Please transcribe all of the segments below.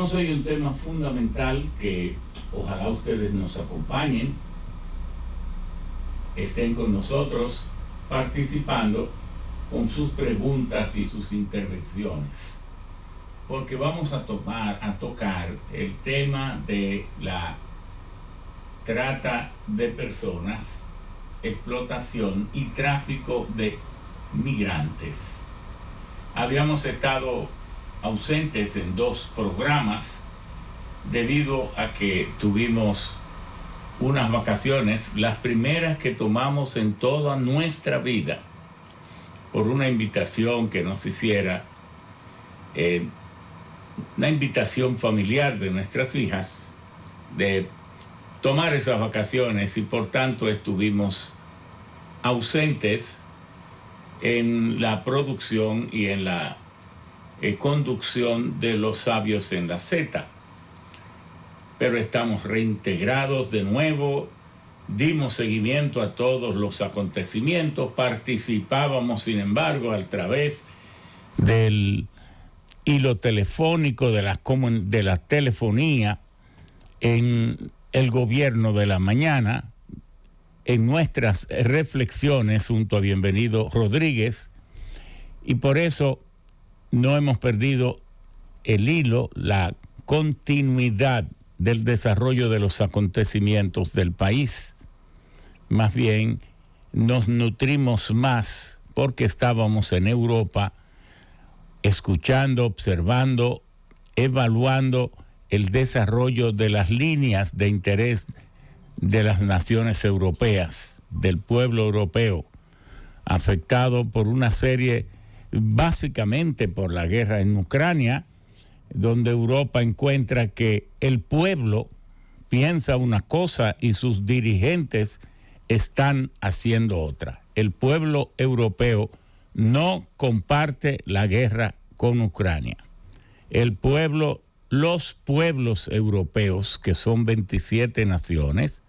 Tenemos hoy un tema fundamental que ojalá ustedes nos acompañen, estén con nosotros participando con sus preguntas y sus intervenciones, porque vamos a tocar el tema de la trata de personas, explotación y tráfico de migrantes. Habíamos estado ausentes en 2 programas debido a que tuvimos unas vacaciones, las primeras que tomamos en toda nuestra vida, por una invitación que nos hiciera, una invitación familiar de nuestras hijas, de tomar esas vacaciones, y por tanto estuvimos ausentes en la producción y en la conducción de Los Sabios en la Z. Pero estamos reintegrados de nuevo, dimos seguimiento a todos los acontecimientos, participábamos, sin embargo, a través del hilo telefónico de la telefonía en el Gobierno de la Mañana, en nuestras reflexiones junto a Bienvenido Rodríguez, y por eso no hemos perdido el hilo, la continuidad del desarrollo de los acontecimientos del país. Más bien, nos nutrimos más porque estábamos en Europa escuchando, observando, evaluando el desarrollo de las líneas de interés de las naciones europeas, del pueblo europeo, afectado por una serie, básicamente por la guerra en Ucrania, donde Europa encuentra que el pueblo piensa una cosa y sus dirigentes están haciendo otra. El pueblo europeo no comparte la guerra con Ucrania. Los pueblos europeos, que son 27 naciones,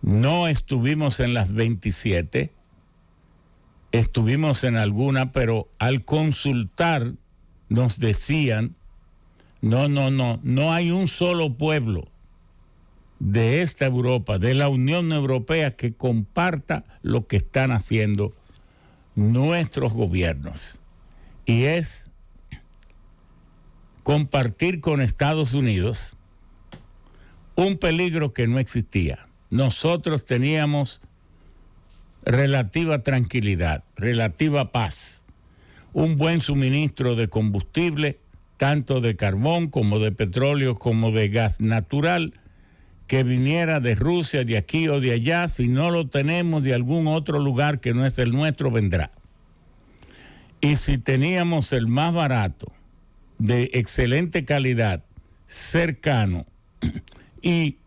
no estuvimos en las 27, estuvimos en alguna, pero al consultar nos decían, no hay un solo pueblo de esta Europa, de la Unión Europea, que comparta lo que están haciendo nuestros gobiernos. Y es compartir con Estados Unidos un peligro que no existía. Nosotros teníamos relativa tranquilidad, relativa paz, un buen suministro de combustible, tanto de carbón como de petróleo como de gas natural, que viniera de Rusia, de aquí o de allá. Si no lo tenemos de algún otro lugar que no es el nuestro, vendrá. Y si teníamos el más barato, de excelente calidad, cercano y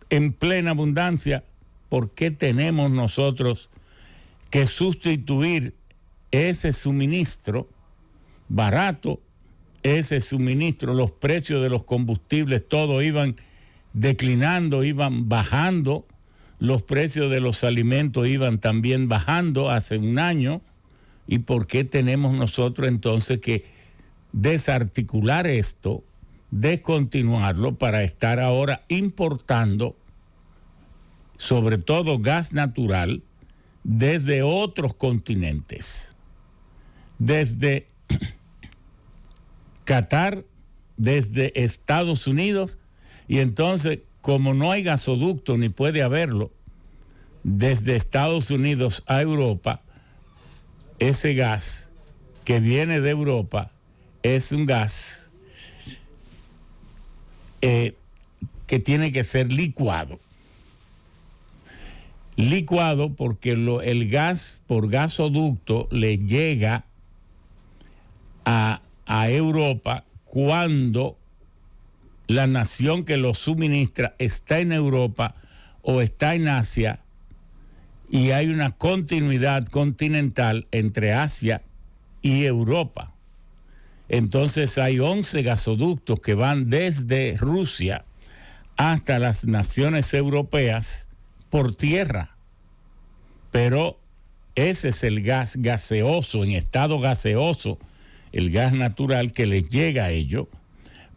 en plena abundancia, ¿por qué tenemos nosotros que sustituir ese suministro barato, ese suministro? Los precios de los combustibles, todo iban declinando, iban bajando, los precios de los alimentos iban también bajando hace un año. ¿Y por qué tenemos nosotros entonces que desarticular esto, descontinuarlo, para estar ahora importando sobre todo gas natural desde otros continentes, desde Qatar, desde Estados Unidos? Y entonces, como no hay gasoducto ni puede haberlo, desde Estados Unidos a Europa, ese gas que viene de Europa es un gas que tiene que ser licuado. Licuado porque el gas por gasoducto le llega a Europa cuando la nación que lo suministra está en Europa o está en Asia, y hay una continuidad continental entre Asia y Europa. Entonces hay 11 gasoductos que van desde Rusia hasta las naciones europeas por tierra. Pero ese es el gas gaseoso, en estado gaseoso, el gas natural que les llega a ellos,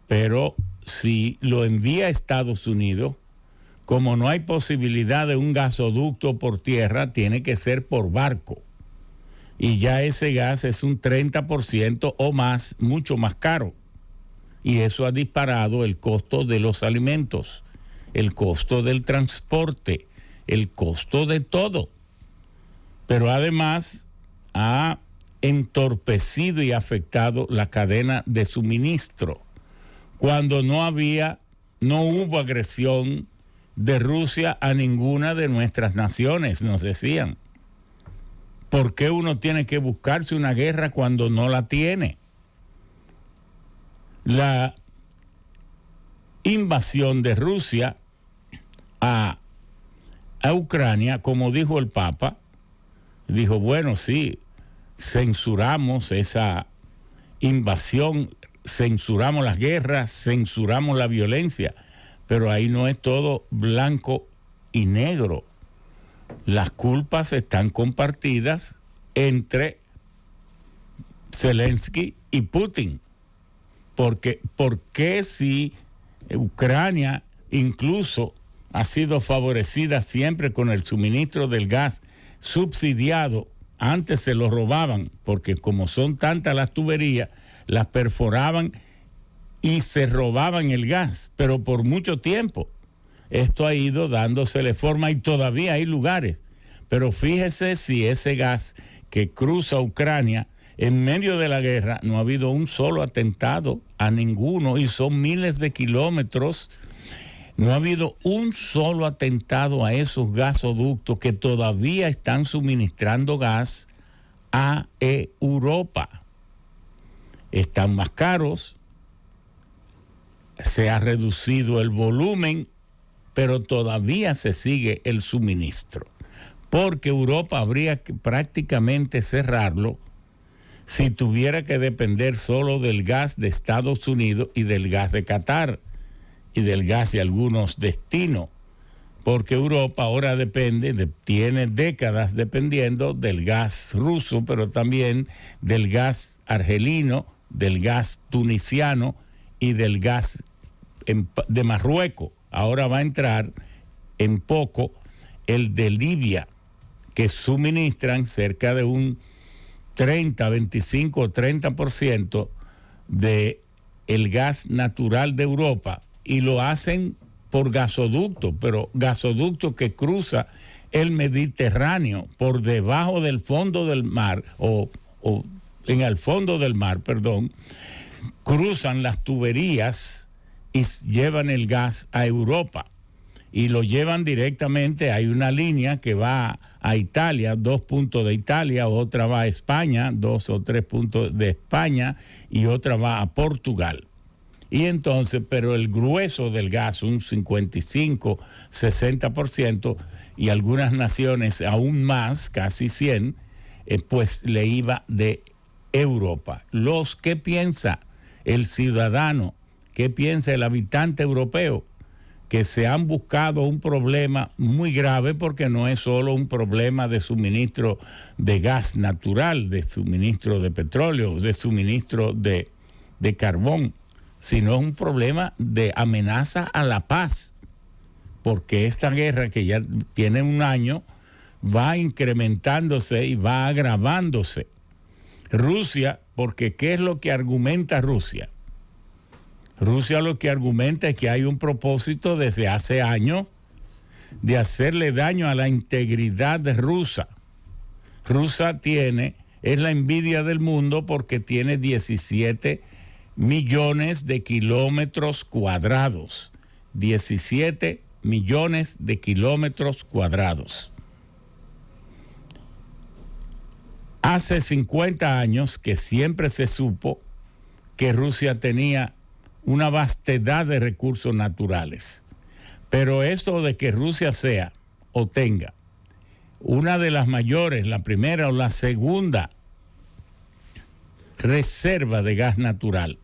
pero si lo envía a Estados Unidos, como no hay posibilidad de un gasoducto por tierra, tiene que ser por barco. Y ya ese gas es un 30% o más, mucho más caro. Y eso ha disparado el costo de los alimentos, el costo del transporte, el costo de todo. Pero además ha entorpecido y afectado la cadena de suministro. Cuando no hubo agresión de Rusia a ninguna de nuestras naciones, nos decían. ¿Por qué uno tiene que buscarse una guerra cuando no la tiene? La invasión de Rusia a Ucrania, como dijo el Papa, dijo, bueno, sí, censuramos esa invasión, censuramos las guerras, censuramos la violencia, pero ahí no es todo blanco y negro. Las culpas están compartidas entre Zelensky y Putin. Porque, ¿por qué si Ucrania incluso ha sido favorecida siempre con el suministro del gas subsidiado? Antes se lo robaban, porque como son tantas las tuberías, las perforaban y se robaban el gas, pero por mucho tiempo. Esto ha ido dándosele forma y todavía hay lugares. Pero fíjese si ese gas que cruza Ucrania, en medio de la guerra, no ha habido un solo atentado a ninguno y son miles de kilómetros. No ha habido un solo atentado a esos gasoductos que todavía están suministrando gas a Europa. Están más caros, se ha reducido el volumen, pero todavía se sigue el suministro, porque Europa habría que prácticamente cerrarlo si tuviera que depender solo del gas de Estados Unidos y del gas de Qatar y del gas de algunos destinos, porque Europa ahora tiene décadas dependiendo del gas ruso, pero también del gas argelino, del gas tunisiano y del gas de Marruecos. Ahora va a entrar en poco el de Libia, que suministran cerca de un 30, 25 o 30% de el gas natural de Europa, y lo hacen por gasoducto, pero gasoducto que cruza el Mediterráneo por debajo del fondo del mar, o en el fondo del mar, perdón, cruzan las tuberías y llevan el gas a Europa y lo llevan directamente. Hay una línea que va a Italia, 2 puntos de Italia, otra va a España, 2 o 3 puntos de España, y otra va a Portugal. Y entonces, pero el grueso del gas, un 55, 60%, y algunas naciones aún más, casi 100, pues le iba de Europa. ¿Qué piensa el ciudadano? ¿Qué piensa el habitante europeo? Que se han buscado un problema muy grave, porque no es solo un problema de suministro de gas natural, de suministro de petróleo, de suministro de carbón, sino un problema de amenaza a la paz, porque esta guerra, que ya tiene un año, va incrementándose y va agravándose. Rusia, porque ¿qué es lo que argumenta Rusia? Rusia lo que argumenta es que hay un propósito desde hace años de hacerle daño a la integridad rusa. Rusia es la envidia del mundo porque tiene 17 millones de kilómetros cuadrados. 17 millones de kilómetros cuadrados. Hace 50 años que siempre se supo que Rusia tenía una vastedad de recursos naturales. Pero esto de que Rusia sea o tenga una de las mayores, la primera o la segunda reserva de gas natural,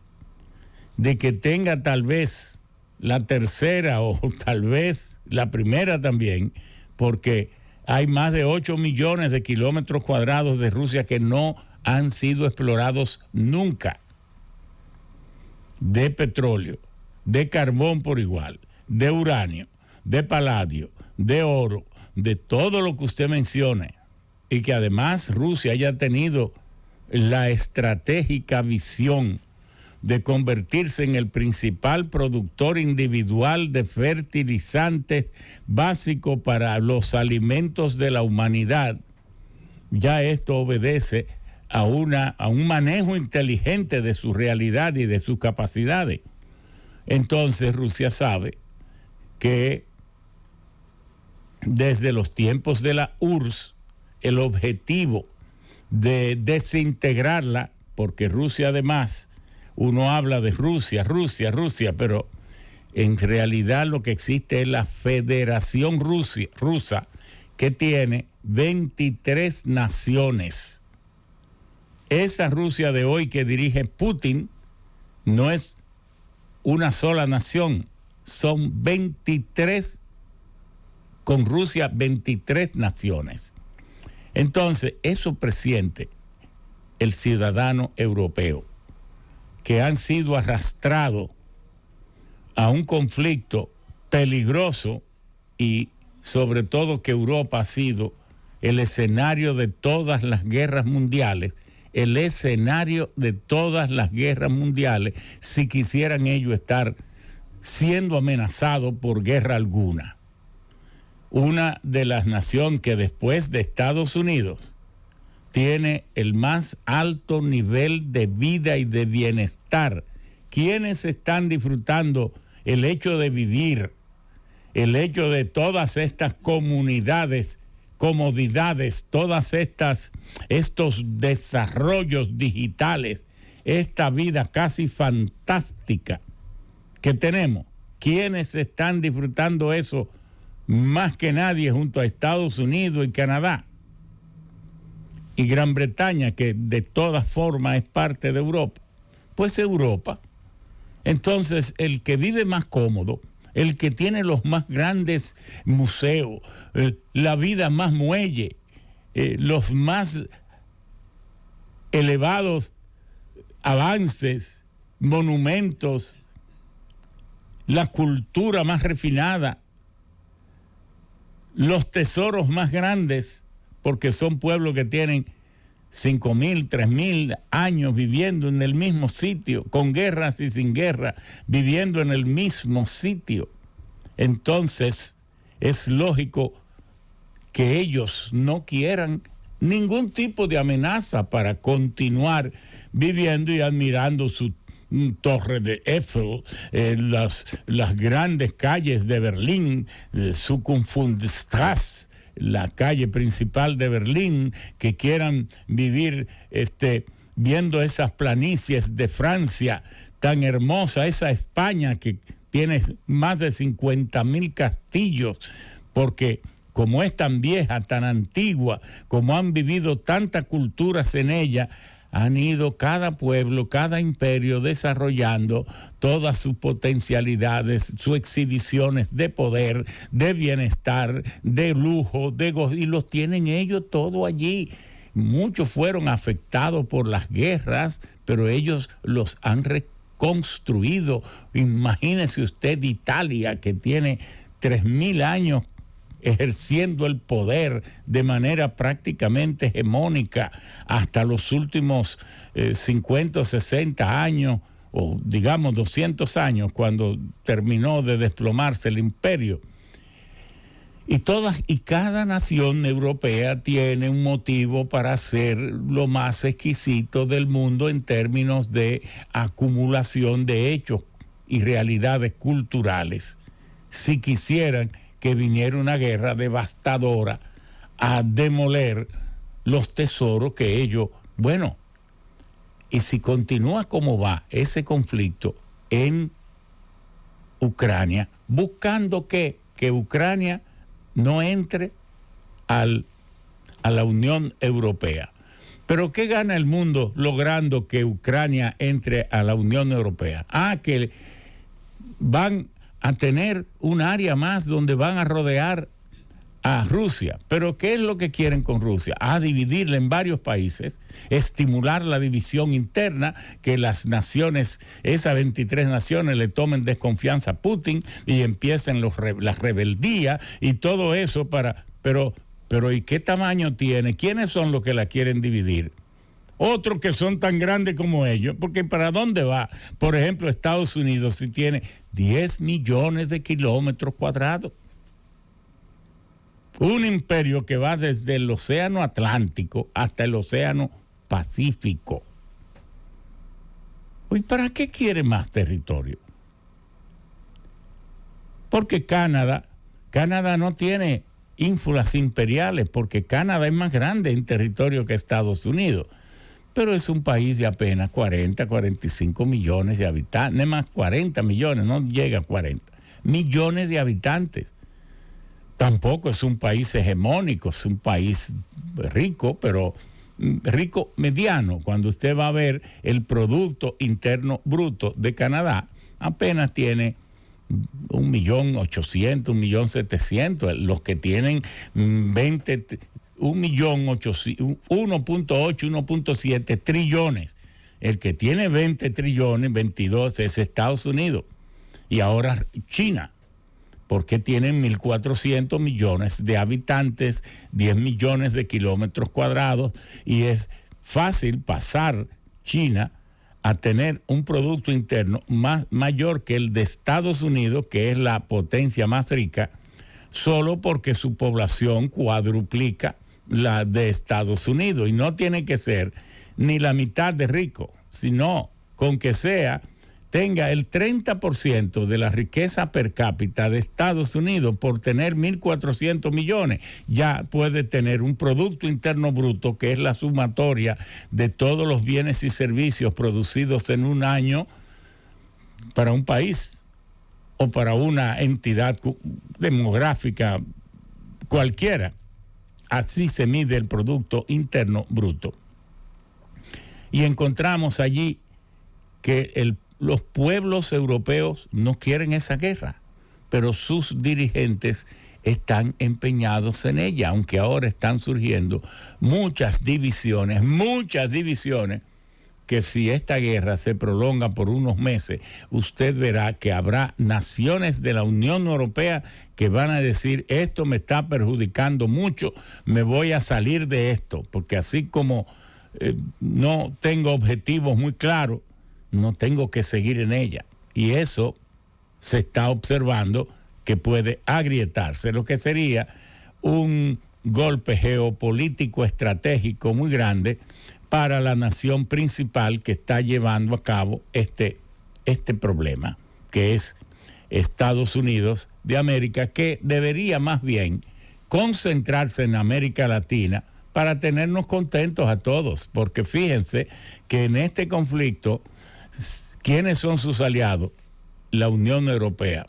de que tenga tal vez la tercera o tal vez la primera también, porque hay más de 8 millones de kilómetros cuadrados de Rusia que no han sido explorados nunca. De petróleo, de carbón por igual, de uranio, de paladio, de oro, de todo lo que usted mencione, y que además Rusia haya tenido la estratégica visión de convertirse en el principal productor individual de fertilizantes básicos para los alimentos de la humanidad. Ya esto obedece a un manejo inteligente de su realidad y de sus capacidades. Entonces Rusia sabe que desde los tiempos de la URSS, el objetivo de desintegrarla, porque Rusia además, uno habla de Rusia, pero en realidad lo que existe es la Federación Rusa, que tiene 23 naciones. Esa Rusia de hoy que dirige Putin no es una sola nación, son 23, con Rusia 23 naciones. Entonces, eso presiente el ciudadano europeo, que han sido arrastrados a un conflicto peligroso y sobre todo que Europa ha sido el escenario de todas las guerras mundiales, si quisieran ellos estar siendo amenazados por guerra alguna. Una de las naciones que después de Estados Unidos tiene el más alto nivel de vida y de bienestar. ¿Quiénes están disfrutando el hecho de vivir, el hecho de todas estas comodidades, estos desarrollos digitales, esta vida casi fantástica que tenemos? ¿Quiénes están disfrutando eso más que nadie junto a Estados Unidos y Canadá? Y Gran Bretaña, que de todas formas es parte de Europa. Pues Europa. Entonces, el que vive más cómodo, el que tiene los más grandes museos, la vida más muelle, los más elevados avances, monumentos, la cultura más refinada, los tesoros más grandes, porque son pueblos que tienen 5.000, 3.000 años viviendo en el mismo sitio, con guerras y sin guerra, viviendo en el mismo sitio. Entonces, es lógico que ellos no quieran ningún tipo de amenaza para continuar viviendo y admirando su torre de Eiffel, las grandes calles de Berlín, Zukunftsstraße, la calle principal de Berlín, que quieran vivir viendo esas planicies de Francia tan hermosa, esa España que tiene más de 50.000 castillos, porque como es tan vieja, tan antigua, como han vivido tantas culturas en ella, han ido cada pueblo, cada imperio desarrollando todas sus potencialidades, sus exhibiciones de poder, de bienestar, de lujo, y los tienen ellos todo allí. Muchos fueron afectados por las guerras, pero ellos los han reconstruido. Imagínese usted Italia, que tiene 3.000 años ejerciendo el poder de manera prácticamente hegemónica hasta los últimos 50 o 60 años, o digamos 200 años, cuando terminó de desplomarse el imperio. Y cada nación europea tiene un motivo para ser lo más exquisito del mundo en términos de acumulación de hechos y realidades culturales. Si quisieran que viniera una guerra devastadora a demoler los tesoros que ellos, y si continúa como va ese conflicto en Ucrania, buscando que Ucrania no entre a la Unión Europea. ¿Pero qué gana el mundo logrando que Ucrania entre a la Unión Europea? Que van a tener un área más donde van a rodear a Rusia. Pero ¿qué es lo que quieren con Rusia? Dividirla en varios países, estimular la división interna, que las naciones, esas 23 naciones, le tomen desconfianza a Putin y empiecen las rebeldías y todo eso pero ¿y qué tamaño tiene? ¿Quiénes son los que la quieren dividir? Otros que son tan grandes como ellos, porque ¿para dónde va? Por ejemplo, Estados Unidos, si tiene 10 millones de kilómetros cuadrados. Un imperio que va desde el Océano Atlántico hasta el Océano Pacífico. ¿Y para qué quiere más territorio? Porque Canadá no tiene ínfulas imperiales, porque Canadá es más grande en territorio que Estados Unidos. Pero es un país de apenas 45 millones de habitantes, más 40 millones, no llega a 40 millones de habitantes. Tampoco es un país hegemónico, es un país rico, pero rico mediano. Cuando usted va a ver el Producto Interno Bruto de Canadá, apenas tiene 1.800.000, 1.700.000. Los que tienen 1.800.000, 1.7 trillones. El que tiene 20 trillones, 22, es Estados Unidos. Y ahora China, porque tienen 1.400 millones de habitantes, 10 millones de kilómetros cuadrados, y es fácil pasar China a tener un Producto Interno mayor que el de Estados Unidos, que es la potencia más rica, solo porque su población cuadruplica la de Estados Unidos. Y no tiene que ser ni la mitad de rico, sino con que tenga el 30% de la riqueza per cápita de Estados Unidos por tener 1.400 millones, ya puede tener un Producto Interno Bruto, que es la sumatoria de todos los bienes y servicios producidos en un año para un país o para una entidad demográfica cualquiera. Así se mide el Producto Interno Bruto. Y encontramos allí que los pueblos europeos no quieren esa guerra, pero sus dirigentes están empeñados en ella, aunque ahora están surgiendo muchas divisiones, que si esta guerra se prolonga por unos meses, usted verá que habrá naciones de la Unión Europea que van a decir: esto me está perjudicando mucho, me voy a salir de esto, porque así como no tengo objetivos muy claros, no tengo que seguir en ella. Y eso se está observando que puede agrietarse, lo que sería un golpe geopolítico estratégico muy grande para la nación principal que está llevando a cabo este problema, que es Estados Unidos de América, que debería más bien concentrarse en América Latina para tenernos contentos a todos, porque fíjense que en este conflicto, ¿quiénes son sus aliados? La Unión Europea.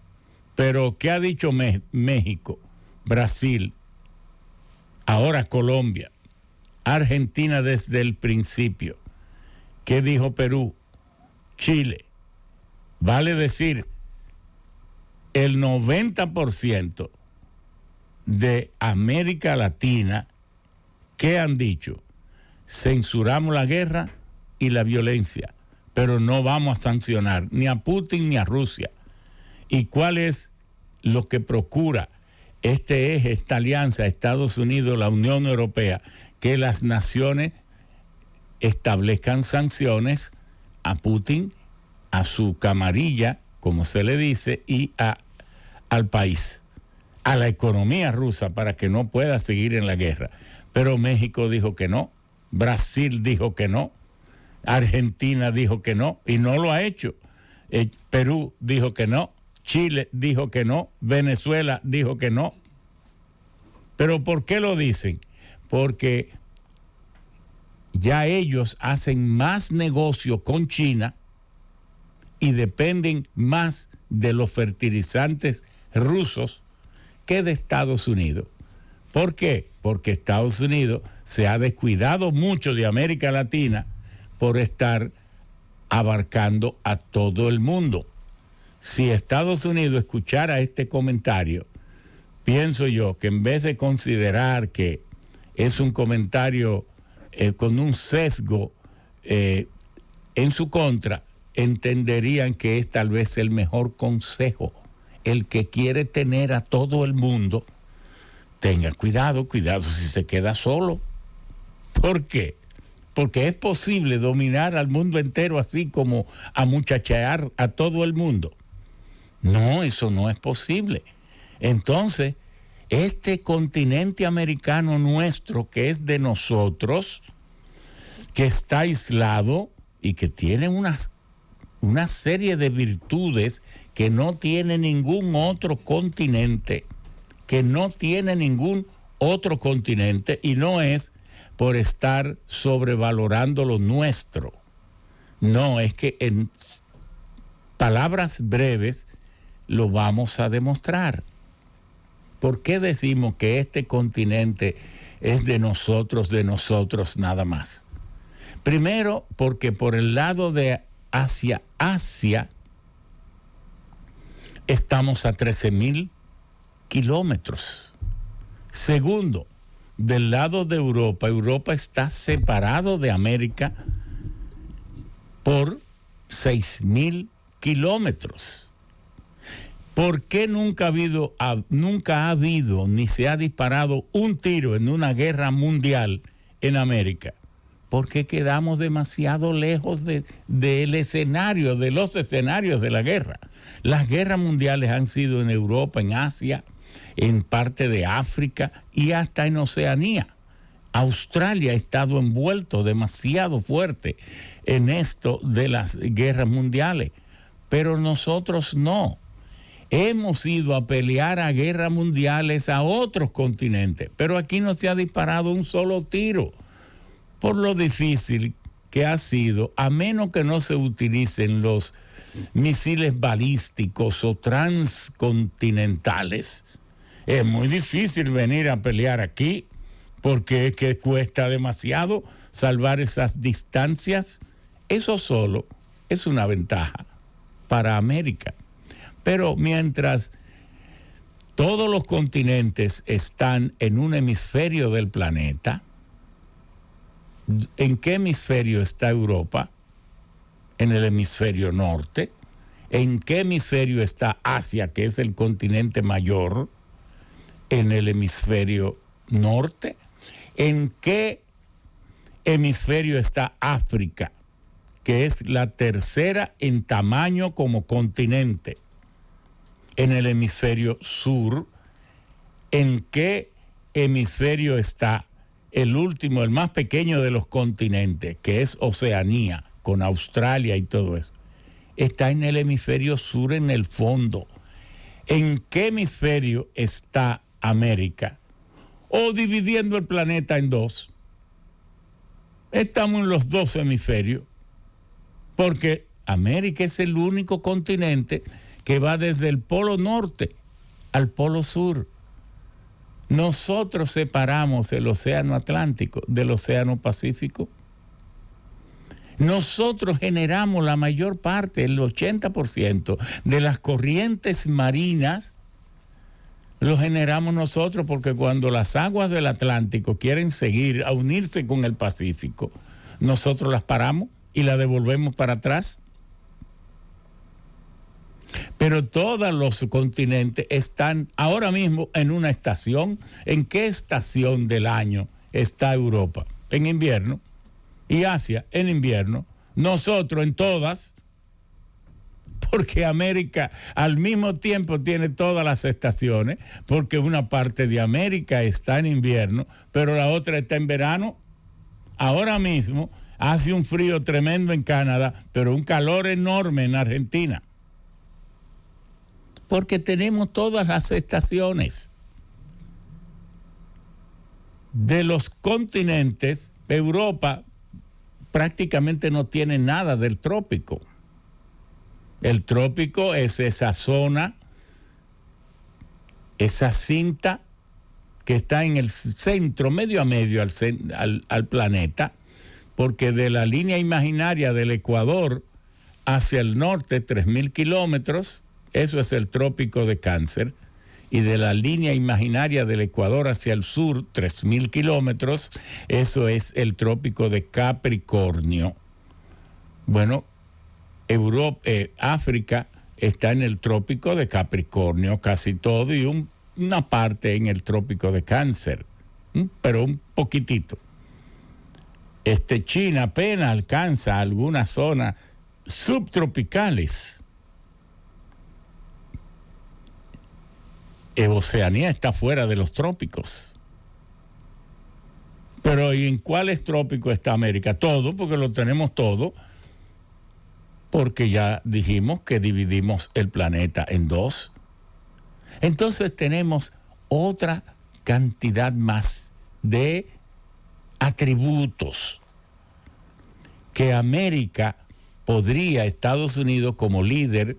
Pero ¿qué ha dicho México, Brasil, ahora Colombia, Argentina desde el principio? ¿Qué dijo Perú? Chile. Vale decir, el 90% de América Latina, ¿qué han dicho? Censuramos la guerra y la violencia, pero no vamos a sancionar ni a Putin ni a Rusia. ¿Y cuál es lo que procura esta alianza, Estados Unidos, la Unión Europea? Que las naciones establezcan sanciones a Putin, a su camarilla, como se le dice, y al país, a la economía rusa, para que no pueda seguir en la guerra. Pero México dijo que no, Brasil dijo que no, Argentina dijo que no, y no lo ha hecho. Perú dijo que no, Chile dijo que no, Venezuela dijo que no. ¿Pero por qué lo dicen? Porque ya ellos hacen más negocio con China y dependen más de los fertilizantes rusos que de Estados Unidos. ¿Por qué? Porque Estados Unidos se ha descuidado mucho de América Latina por estar abarcando a todo el mundo. Si Estados Unidos escuchara este comentario, pienso yo que en vez de considerar que es un comentario con un sesgo en su contra, entenderían que es tal vez el mejor consejo. El que quiere tener a todo el mundo, tenga cuidado si se queda solo. ¿Por qué? Porque es posible dominar al mundo entero así como amuchachear a todo el mundo. No, eso no es posible. Entonces, este continente americano nuestro, que es de nosotros, que está aislado y que tiene una serie de virtudes que no tiene ningún otro continente, y no es por estar sobrevalorando lo nuestro. No, es que en palabras breves lo vamos a demostrar. ¿Por qué decimos que este continente es de nosotros nada más? Primero, porque por el lado de Asia estamos a 13,000 kilómetros. Segundo, del lado de Europa está separado de América por 6,000 kilómetros. ¿Por qué nunca ha habido ni se ha disparado un tiro en una guerra mundial en América? Porque quedamos demasiado lejos del escenario, de los escenarios de la guerra. Las guerras mundiales han sido en Europa, en Asia, en parte de África y hasta en Oceanía. Australia ha estado envuelto demasiado fuerte en esto de las guerras mundiales, pero nosotros no. Hemos ido a pelear a guerras mundiales a otros continentes, pero aquí no se ha disparado un solo tiro. Por lo difícil que ha sido, a menos que no se utilicen los misiles balísticos o transcontinentales, es muy difícil venir a pelear aquí, porque es que cuesta demasiado salvar esas distancias. Eso solo es una ventaja para América. Pero mientras todos los continentes están en un hemisferio del planeta, ¿en qué hemisferio está Europa? En el hemisferio norte. ¿En qué hemisferio está Asia, que es el continente mayor? En el hemisferio norte. ¿En qué hemisferio está África, que es la tercera en tamaño como continente? En el hemisferio sur. ¿En qué hemisferio está el último, el más pequeño de los continentes, que es Oceanía, con Australia y todo eso? Está en el hemisferio sur, en el fondo. ¿En qué hemisferio está América? O dividiendo el planeta en dos. Estamos en los dos hemisferios, porque América es el único continente que va desde el polo norte al polo sur. Nosotros separamos el océano Atlántico del océano Pacífico. Nosotros generamos la mayor parte, el 80% de las corrientes marinas, lo generamos nosotros, porque cuando las aguas del Atlántico quieren seguir a unirse con el Pacífico, nosotros las paramos y las devolvemos para atrás. Pero todos los continentes están ahora mismo en una estación. ¿En qué estación del año está Europa? En invierno. Y Asia en invierno. Nosotros en todas. Porque América al mismo tiempo tiene todas las estaciones. Porque una parte de América está en invierno, pero la otra está en verano. Ahora mismo hace un frío tremendo en Canadá, pero un calor enorme en Argentina. Porque tenemos todas las estaciones. De los continentes, Europa prácticamente no tiene nada del trópico. El trópico es esa zona, esa cinta que está en el centro, medio a medio al planeta, porque de la línea imaginaria del Ecuador hacia el norte, 3,000 kilómetros, eso es el trópico de Cáncer, y de la línea imaginaria del Ecuador hacia el sur, 3.000 kilómetros, eso es el trópico de Capricornio. Bueno, África está en el trópico de Capricornio casi todo y una parte en el trópico de Cáncer, pero un poquitito. China apenas alcanza algunas zonas subtropicales. Oceanía está fuera de los trópicos. Pero ¿y en cuáles trópicos está América? Todo, porque lo tenemos todo, porque ya dijimos que dividimos el planeta en dos. Entonces tenemos otra cantidad más de atributos que América podría, Estados Unidos como líder,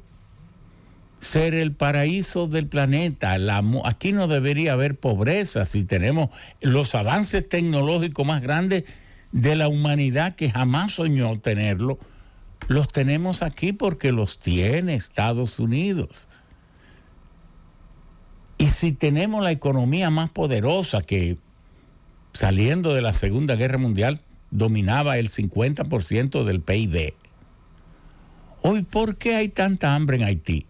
ser el paraíso del planeta. Aquí no debería haber pobreza si tenemos los avances tecnológicos más grandes de la humanidad que jamás soñó tenerlo. Los tenemos aquí porque los tiene Estados Unidos. Y si tenemos la economía más poderosa que saliendo de la Segunda Guerra Mundial dominaba el 50% del PIB. Hoy, ¿por qué hay tanta hambre en Haití?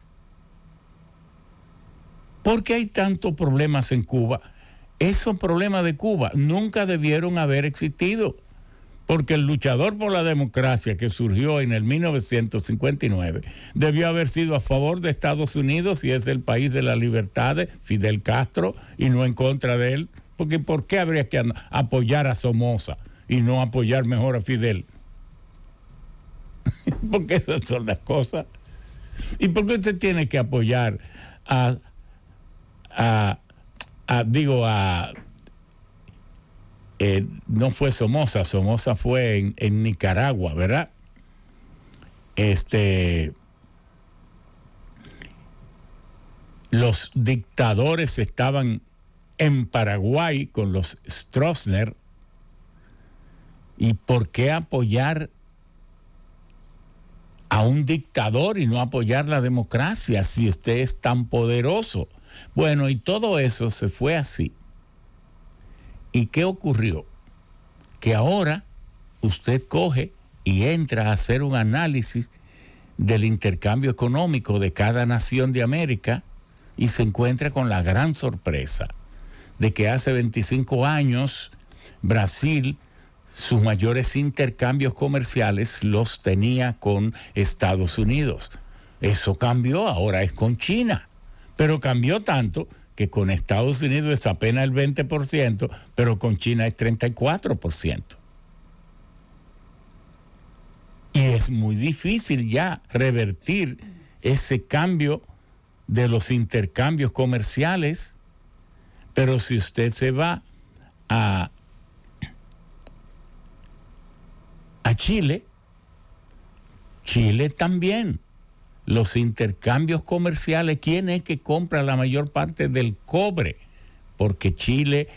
¿Por qué hay tantos problemas en Cuba? Esos problemas de Cuba nunca debieron haber existido, porque el luchador por la democracia que surgió en el 1959 debió haber sido a favor de Estados Unidos y es el país de las libertades, Fidel Castro, y no en contra de él. Porque ¿por qué habría que apoyar a Somoza y no apoyar mejor a Fidel? Porque esas son las cosas. ¿Y por qué usted tiene que apoyar no fue Somoza, Somoza fue en Nicaragua, ¿verdad? Los dictadores estaban en Paraguay con los Stroessner. ¿Y por qué apoyar a un dictador y no apoyar la democracia si usted es tan poderoso? Bueno, y todo eso se fue así. ¿Y qué ocurrió? Que ahora usted coge y entra a hacer un análisis del intercambio económico de cada nación de América y se encuentra con la gran sorpresa de que hace 25 años Brasil sus mayores intercambios comerciales los tenía con Estados Unidos. Eso cambió, ahora es con China, pero cambió tanto que con Estados Unidos es apenas el 20%, pero con China es 34%. Y es muy difícil ya revertir ese cambio de los intercambios comerciales. Pero si usted se va a Chile, Chile también, los intercambios comerciales, ¿quién es que compra la mayor parte del cobre? Porque Chile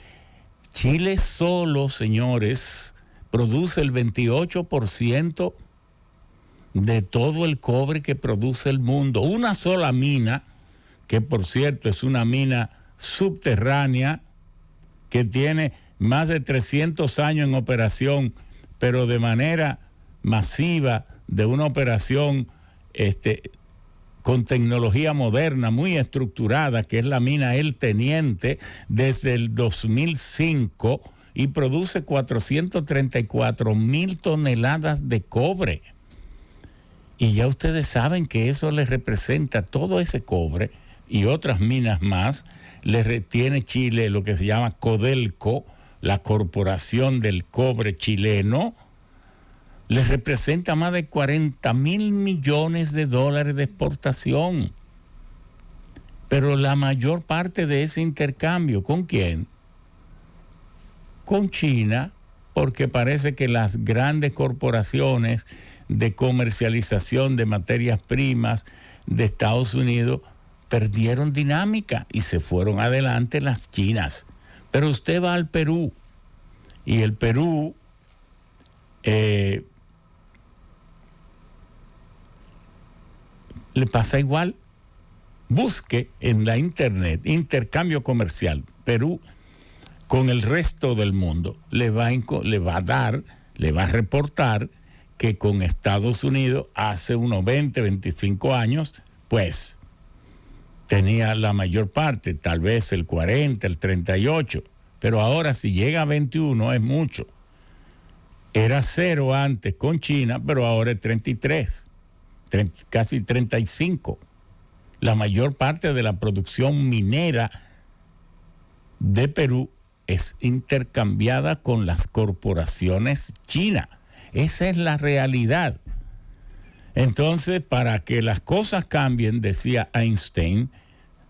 solo, señores, produce el 28% de todo el cobre que produce el mundo. Una sola mina, que por cierto es una mina subterránea que tiene más de 300 años en operación, pero de manera masiva, de una operación con tecnología moderna, muy estructurada, que es la mina El Teniente, desde el 2005, y produce 434,000 toneladas de cobre. Y ya ustedes saben que eso les representa, todo ese cobre y otras minas más, le retiene Chile lo que se llama Codelco, la Corporación del Cobre Chileno, les representa más de 40,000 millones de dólares de exportación. Pero la mayor parte de ese intercambio, ¿con quién? Con China, porque parece que las grandes corporaciones de comercialización de materias primas de Estados Unidos perdieron dinámica y se fueron adelante las chinas. Pero usted va al Perú y el Perú le pasa igual. Busque en la internet intercambio comercial Perú con el resto del mundo. Le va a reportar que con Estados Unidos hace unos 20, 25 años, pues tenía la mayor parte, tal vez el 40, el 38, pero ahora si llega a 21 es mucho. Era 0 antes con China, pero ahora es 33, casi 35. La mayor parte de la producción minera de Perú es intercambiada con las corporaciones chinas. Esa es la realidad. Entonces, para que las cosas cambien, decía Einstein,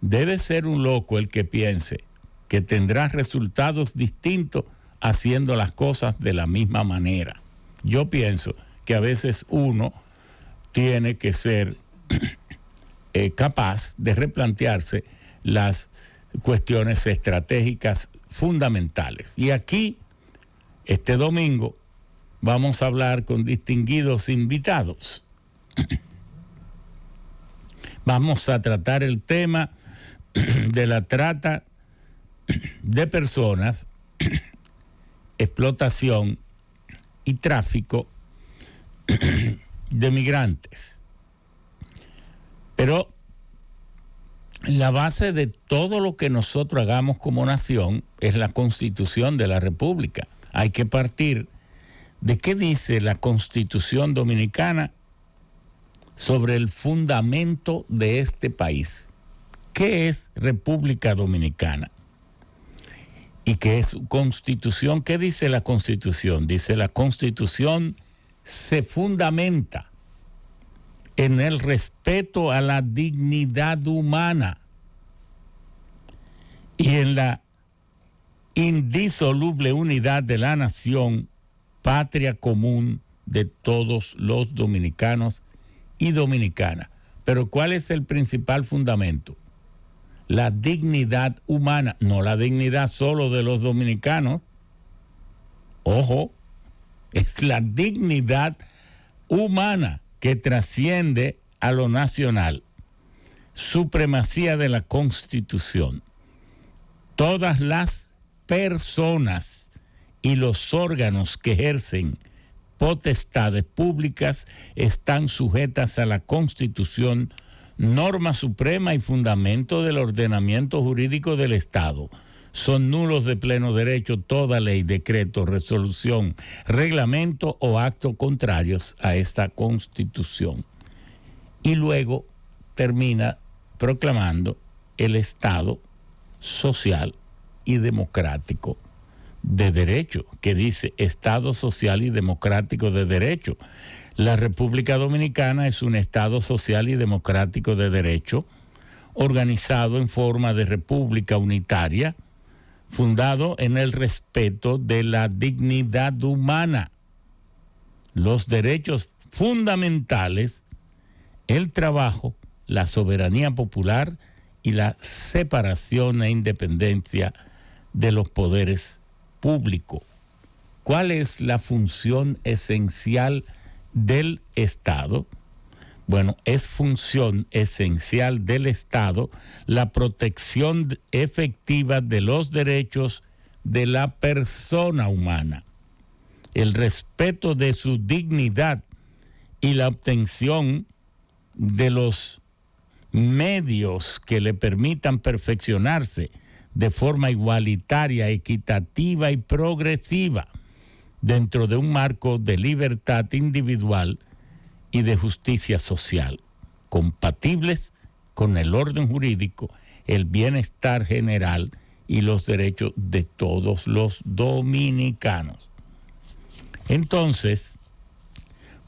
debe ser un loco el que piense que tendrá resultados distintos haciendo las cosas de la misma manera. Yo pienso que a veces uno tiene que ser capaz de replantearse las cuestiones estratégicas fundamentales. Y aquí, este domingo, vamos a hablar con distinguidos invitados. Vamos a tratar el tema de la trata de personas, explotación y tráfico de migrantes. Pero la base de todo lo que nosotros hagamos como nación es la Constitución de la República. Hay que partir de qué dice la Constitución Dominicana sobre el fundamento de este país. ¿Qué es República Dominicana? ¿Y qué es su Constitución? ¿Qué dice la Constitución? Dice la Constitución se fundamenta en el respeto a la dignidad humana y en la indisoluble unidad de la nación, patria común de todos los dominicanos y dominicanas. Pero ¿cuál es el principal fundamento? La dignidad humana, no la dignidad solo de los dominicanos. Ojo, es la dignidad humana que trasciende a lo nacional. Supremacía de la Constitución. Todas las personas y los órganos que ejercen potestades públicas están sujetas a la Constitución, norma suprema y fundamento del ordenamiento jurídico del Estado. Son nulos de pleno derecho toda ley, decreto, resolución, reglamento o acto contrarios a esta Constitución. Y luego termina proclamando el Estado social y democrático de derecho, que dice Estado social y democrático de derecho. La República Dominicana es un Estado social y democrático de derecho, organizado en forma de república unitaria, fundado en el respeto de la dignidad humana, los derechos fundamentales, el trabajo, la soberanía popular y la separación e independencia de los poderes públicos. ¿Cuál es la función esencial del Estado? Bueno, es función esencial del Estado la protección efectiva de los derechos de la persona humana, el respeto de su dignidad y la obtención de los medios que le permitan perfeccionarse de forma igualitaria, equitativa y progresiva dentro de un marco de libertad individual y de justicia social, compatibles con el orden jurídico, el bienestar general y los derechos de todos los dominicanos. Entonces,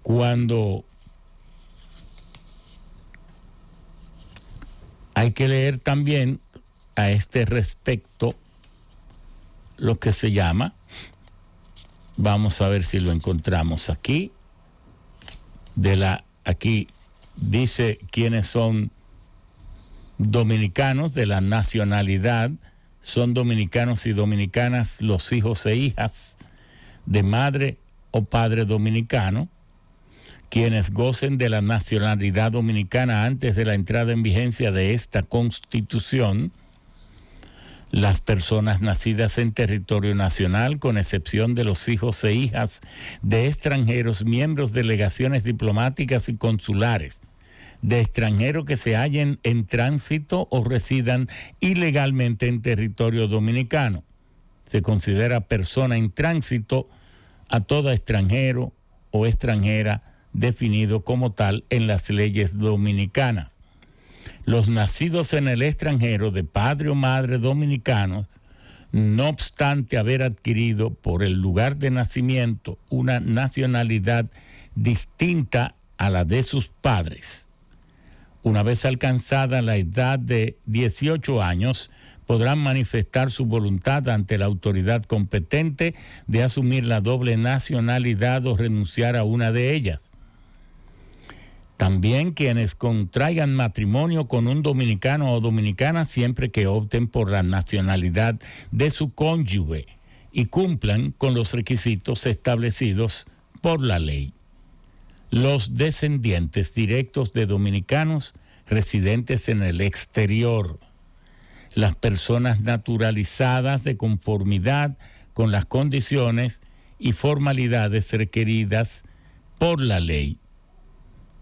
cuando hay que leer también a este respecto lo que se llama, vamos a ver si lo encontramos aquí, aquí dice quiénes son dominicanos de la nacionalidad, son dominicanos y dominicanas los hijos e hijas de madre o padre dominicano, quienes gocen de la nacionalidad dominicana antes de la entrada en vigencia de esta Constitución, las personas nacidas en territorio nacional, con excepción de los hijos e hijas de extranjeros, miembros de delegaciones diplomáticas y consulares, de extranjeros que se hallen en tránsito o residan ilegalmente en territorio dominicano. Se considera persona en tránsito a todo extranjero o extranjera definido como tal en las leyes dominicanas. Los nacidos en el extranjero de padre o madre dominicanos, no obstante haber adquirido por el lugar de nacimiento una nacionalidad distinta a la de sus padres, una vez alcanzada la edad de 18 años, podrán manifestar su voluntad ante la autoridad competente de asumir la doble nacionalidad o renunciar a una de ellas. También quienes contraigan matrimonio con un dominicano o dominicana siempre que opten por la nacionalidad de su cónyuge y cumplan con los requisitos establecidos por la ley. Los descendientes directos de dominicanos residentes en el exterior, las personas naturalizadas de conformidad con las condiciones y formalidades requeridas por la ley.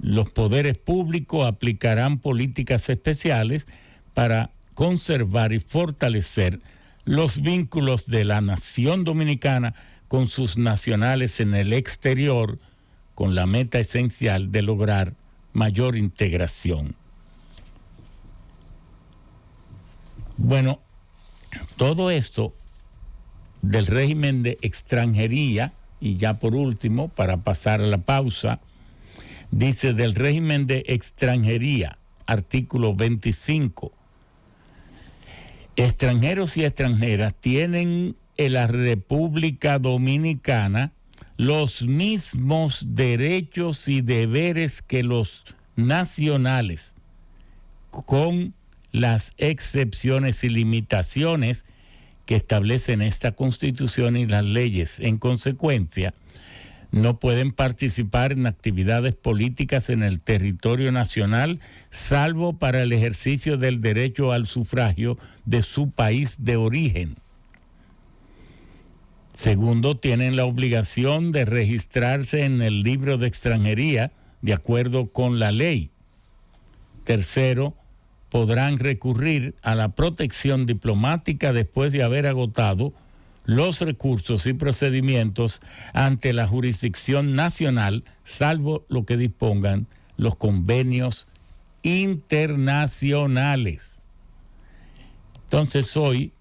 Los poderes públicos aplicarán políticas especiales para conservar y fortalecer los vínculos de la nación dominicana con sus nacionales en el exterior, con la meta esencial de lograr mayor integración. Bueno, todo esto del régimen de extranjería, y ya por último, para pasar a la pausa, dice del régimen de extranjería, artículo 25. Extranjeros y extranjeras tienen en la República Dominicana los mismos derechos y deberes que los nacionales, con las excepciones y limitaciones que establecen esta Constitución y las leyes. En consecuencia, no pueden participar en actividades políticas en el territorio nacional, salvo para el ejercicio del derecho al sufragio de su país de origen. Segundo, tienen la obligación de registrarse en el libro de extranjería de acuerdo con la ley. Tercero, podrán recurrir a la protección diplomática después de haber agotado los recursos y procedimientos ante la jurisdicción nacional, salvo lo que dispongan los convenios internacionales. Entonces, soy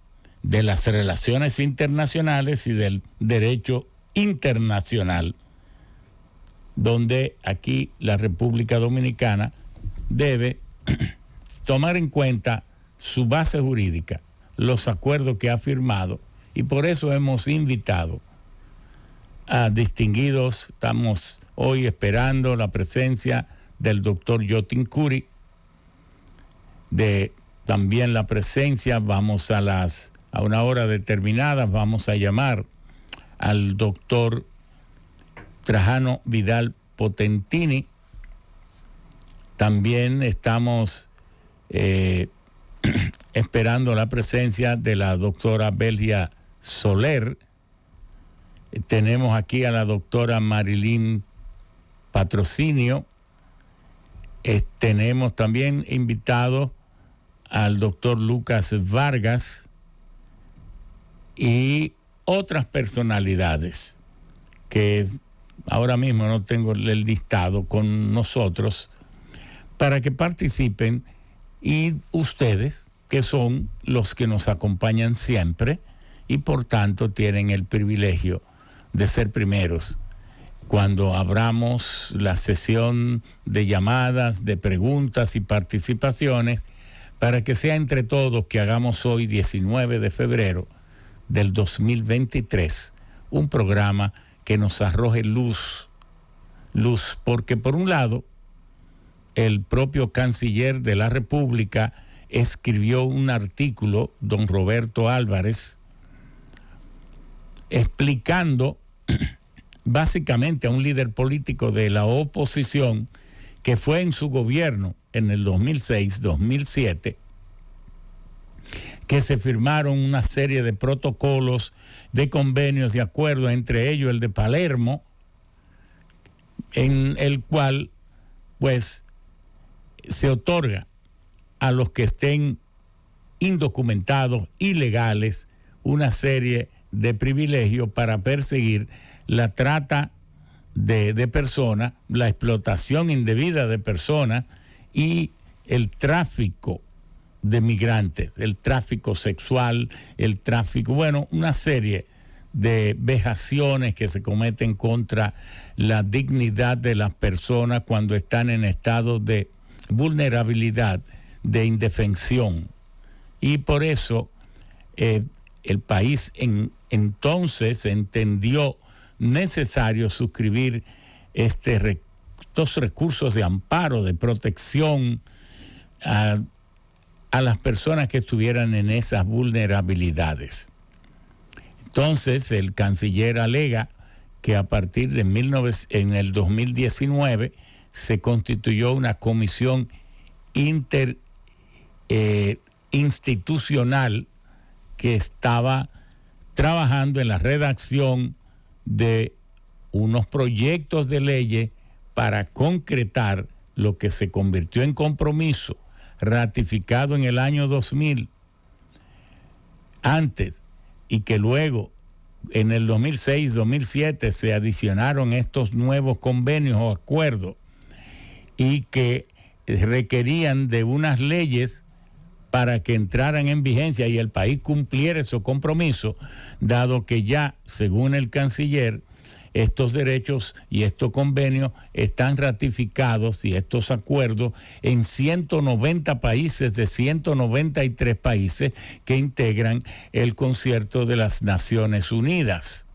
de las relaciones internacionales y del derecho internacional, donde aquí la República Dominicana debe tomar en cuenta su base jurídica, los acuerdos que ha firmado, y por eso hemos invitado a distinguidos. Estamos hoy esperando la presencia del doctor Yotin Curi, de también la presencia, vamos a una hora determinada, vamos a llamar al doctor Trajano Vidal Potentini. También estamos esperando la presencia de la doctora Belia Soler. Tenemos aquí a la doctora Marilyn Patrocinio. Tenemos también invitado al doctor Lucas Vargas y otras personalidades que ahora mismo no tengo el listado con nosotros, para que participen, y ustedes, que son los que nos acompañan siempre y por tanto tienen el privilegio de ser primeros cuando abramos la sesión de llamadas, de preguntas y participaciones, para que sea entre todos que hagamos hoy, 19 de febrero del 2023, un programa que nos arroje luz, porque por un lado, el propio canciller de la República escribió un artículo, don Roberto Álvarez, explicando básicamente a un líder político de la oposición que fue en su gobierno en el 2006-2007, que se firmaron una serie de protocolos, de convenios, de acuerdos, entre ellos el de Palermo, en el cual pues se otorga a los que estén indocumentados, ilegales, una serie de privilegios para perseguir la trata de personas, la explotación indebida de personas y el tráfico de migrantes, el tráfico sexual, el tráfico, bueno, una serie de vejaciones que se cometen contra la dignidad de las personas cuando están en estado de vulnerabilidad, de indefensión. Y por eso el país entonces entendió necesario suscribir estos recursos de amparo, de protección a las personas que estuvieran en esas vulnerabilidades. Entonces el canciller alega que a partir de en el 2019 se constituyó una comisión interinstitucional que estaba trabajando en la redacción de unos proyectos de leyes para concretar lo que se convirtió en compromiso ratificado en el año 2000 antes, y que luego en el 2006-2007 se adicionaron estos nuevos convenios o acuerdos y que requerían de unas leyes para que entraran en vigencia y el país cumpliera esos compromisos, dado que ya, según el canciller, estos derechos y estos convenios están ratificados y estos acuerdos en 190 países de 193 países que integran el Concierto de las Naciones Unidas.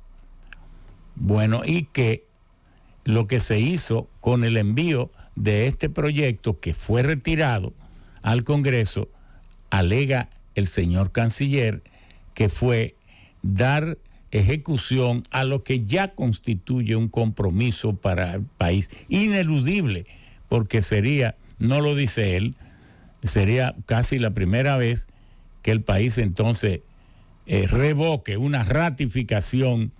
Bueno, y que lo que se hizo con el envío de este proyecto que fue retirado al Congreso, alega el señor canciller, que fue dar ejecución a lo que ya constituye un compromiso para el país ineludible, porque sería, no lo dice él, sería casi la primera vez que el país entonces revoque una ratificación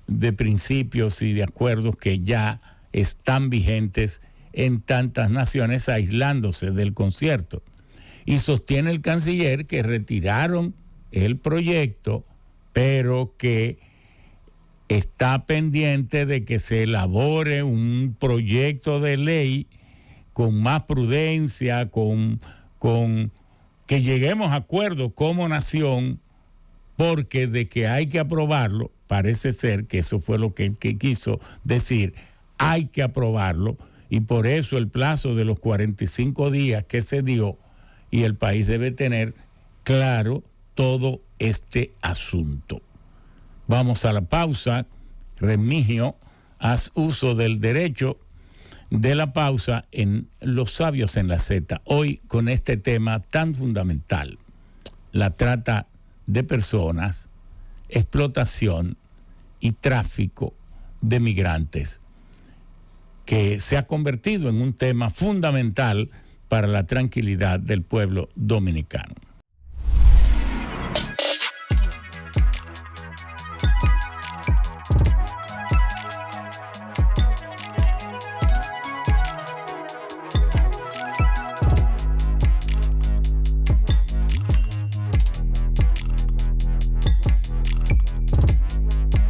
de principios y de acuerdos que ya están vigentes en tantas naciones, aislándose del concierto. Y sostiene el canciller que retiraron el proyecto, pero que está pendiente de que se elabore un proyecto de ley con más prudencia, con que lleguemos a acuerdo como nación, porque de que hay que aprobarlo, parece ser que eso fue lo que quiso decir, hay que aprobarlo, y por eso el plazo de los 45 días que se dio, y el país debe tener claro todo este asunto. Vamos a la pausa. Remigio, haz uso del derecho de la pausa en Los Sabios en la Z. Hoy con este tema tan fundamental, la trata de personas, explotación y tráfico de migrantes, que se ha convertido en un tema fundamental para la tranquilidad del pueblo dominicano.